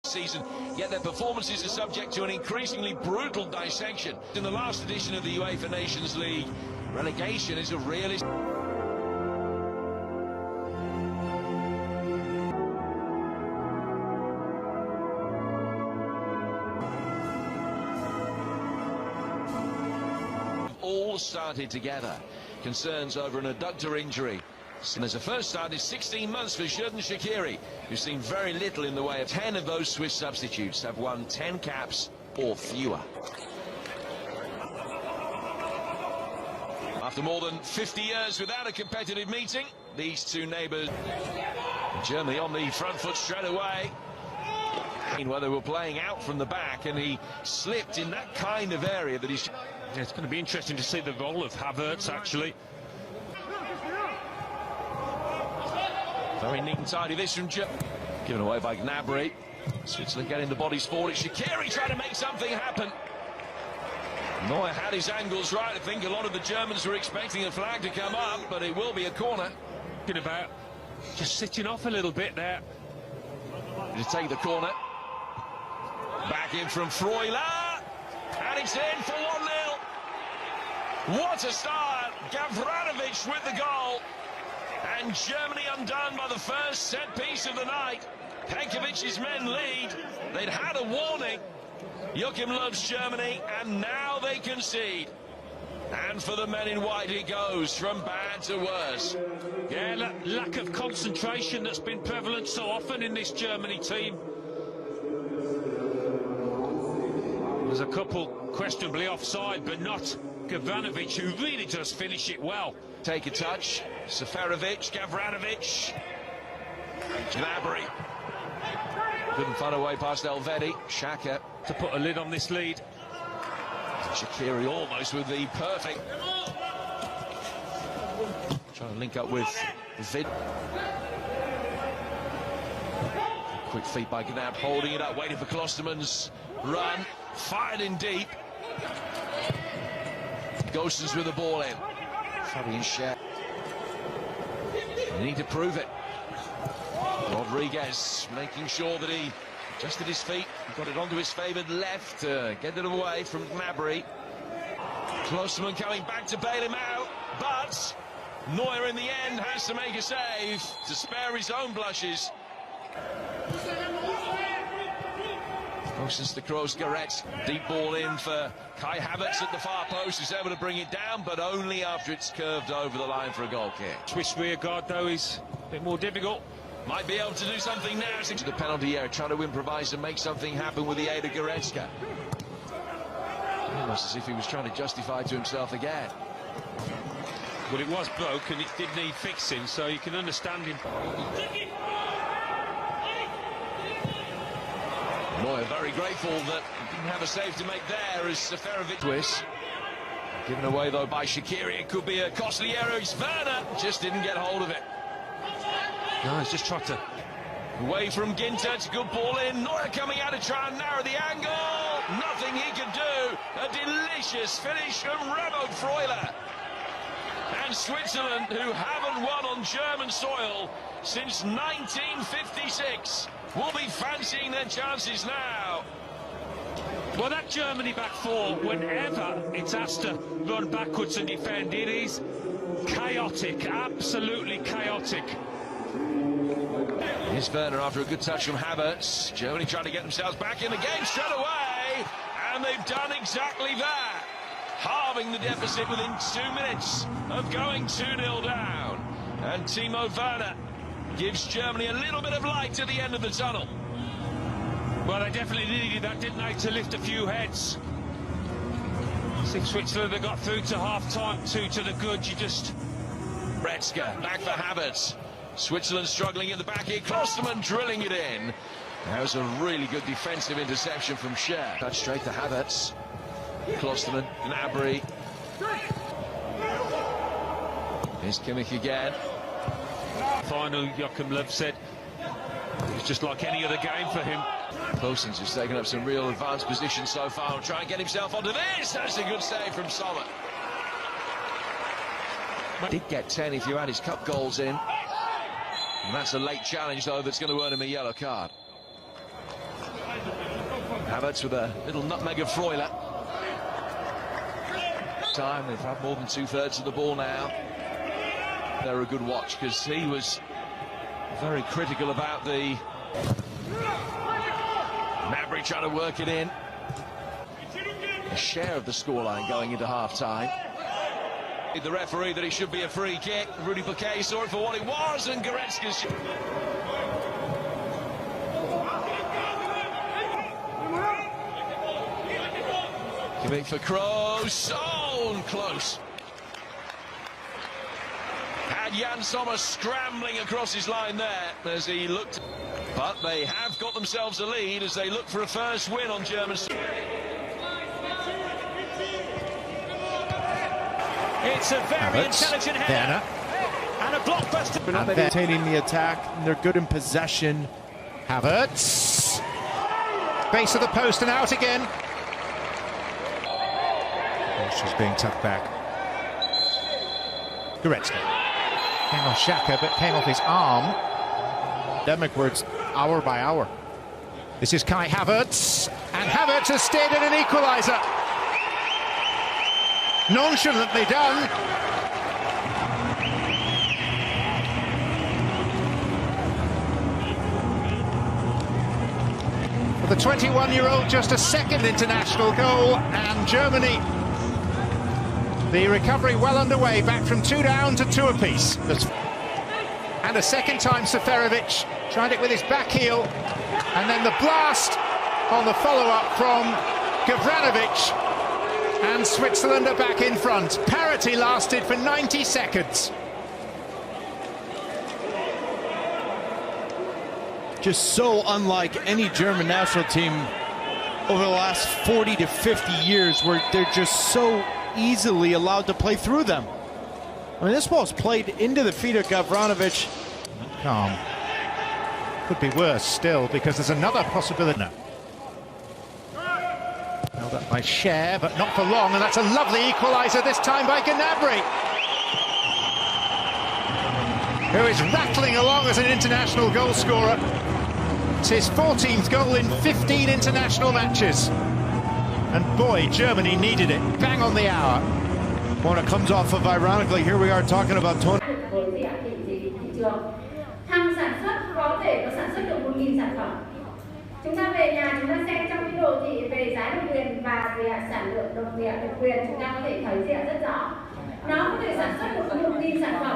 season, yet their performances are subject to an increasingly brutal dissection. In the last edition of the UEFA Nations League, relegation is a realist. All started together. Concerns over an adductor injury. And as a first start, it's 16 months for Xherdan Shaqiri, who's seen very little in the way of 10 of those Swiss substitutes have won 10 caps or fewer. After more than 50 years without a competitive meeting, these two neighbours, Germany on the front foot straight away. Where they were playing out from the back, and he slipped in that kind of area that he's... Yeah, it's going to be interesting to see the role of Havertz, actually. Very neat and tidy this from given away by Gnabry. Switzerland getting the bodies forward. It's Shaqiri trying to make something happen. Neuer had his angles right. I think a lot of the Germans were expecting a flag to come up, but it will be a corner. Thinking about just sitting off a little bit there. To take the corner. Back in from Freuler. And it's in for 1-0. What a start. Gavranovic with the goal. And Germany undone by the first set piece of the night. Penkovic's men lead. They'd had a warning. Joachim loves Germany, and now they concede. And for the men in white it goes from bad to worse. Yeah, lack of concentration that's been prevalent so often in this Germany team. There's a couple questionably offside, but not Gavranovic, who really does finish it well. Take a touch. Seferovic, Gavranovic. Gnabry. Couldn't find a way past Elvedi. Xhaka to put a lid on this lead. Shaqiri almost with the perfect. Trying to link up with Vid. Quick feet by Gnab, holding it up, waiting for Klostermann's run. Fired in deep. Gosens with the ball in. Fabian Schär. They need to prove it. Rodriguez making sure that he adjusted his feet, got it onto his favoured left, get it away from Gnabry. Klostermann coming back to bail him out, but Neuer in the end has to make a save to spare his own blushes. Gosens to cross Goretz, deep ball in for Kai Havertz at the far post, who's able to bring it down, but only after it's curved over the line for a goal kick. Swiss rearguard, though, is a bit more difficult. Might be able to do something now. To the penalty area, trying to improvise and make something happen with the aid of Goretzka. Almost as if he was trying to justify to himself again. Well, it was broken, it did need fixing, so you can understand him. Neuer very grateful that he didn't have a save to make there as Seferovic twist. Given away, though, by Shaqiri. It could be a costly error. It's Werner, just didn't get hold of it. No, it's just Trotter. Away from Ginter, it's a good ball in. Neuer coming out to try and narrow the angle. Nothing he could do. A delicious finish from Remo Freuler. And Switzerland, who haven't won on German soil since 1956, will be fancying their chances now. Well, that Germany back four, whenever it's asked to run backwards and defend, it is chaotic, absolutely chaotic. Here's Werner after a good touch from Havertz. Germany trying to get themselves back in the game straight away, and they've done exactly that, halving the deficit within 2 minutes of going 2-0 down. And Timo Werner gives Germany a little bit of light at the end of the tunnel. Well, they definitely needed that, didn't they, to lift a few heads. If Switzerland have got through to half-time, 2 to the good, you just... Goretzka, back for Havertz. Switzerland struggling at the back here. Klostermann drilling it in. That was a really good defensive interception from Schär. Touch straight to Havertz. Klostermann, Gnabry. Here's Kimmich again. Final, Joachim Löw said, it's just like any other game for him. Gosens has taken up some real advanced position so far and try and get himself onto this. That's a good save from Sommer. Did get 10 if you add his cup goals in. And that's a late challenge, though, that's going to earn him a yellow card. Havertz with a little nutmeg of Freuler. Time, they've had more than 2/3 of the ball now. They're a good watch because he was very critical about the Mabry trying to work it in. A share of the scoreline going into half-time. The referee that it should be a free kick. Rudy Bouquet saw it for what it was, and Goretzka's... Giving for Kroos, so close. Had Jan Sommer scrambling across his line there as he looked. But they have got themselves a lead as they look for a first win on German. It's a very intelligent header and a blockbuster. And they're maintaining the attack, and they're good in possession. Havertz, base of the post and out again. She's being tucked back. Goretzka came off Xhaka, but came off his arm. Demicwords, hour by hour. This is Kai Havertz, and Havertz has steered in an equaliser. Nonchalantly done. For the 21-year-old, just a second international goal, and Germany, the recovery well underway, back from 2 down to 2 apiece. And a second time Seferovic tried it with his back heel, and then the blast on the follow-up from Gavranovic, and Switzerland are back in front. Parity lasted for 90 seconds. Just so unlike any German national team over the last 40 to 50 years, where they're just so easily allowed to play through them. I mean, this ball's played into the feet of Gavranovic. Calm. Could be worse still, because there's another possibility now. Held up by Cher, but not for long, and that's a lovely equaliser, this time by Gnabry, who is rattling along as an international goal scorer. It's his 14th goal in 15 international matches. And boy, Germany needed it. Bang on the hour. When it comes off of, ironically, here we are talking about Tony. Hàng sản xuất có thể có sản xuất được 1.000 sản phẩm. Chúng ta về nhà chúng ta xem trong cái đồ thị về giá độc quyền và về sản lượng độc quyền chúng ta có thể thấy rất rõ. Nó có thể sản xuất được 1.000 sản phẩm.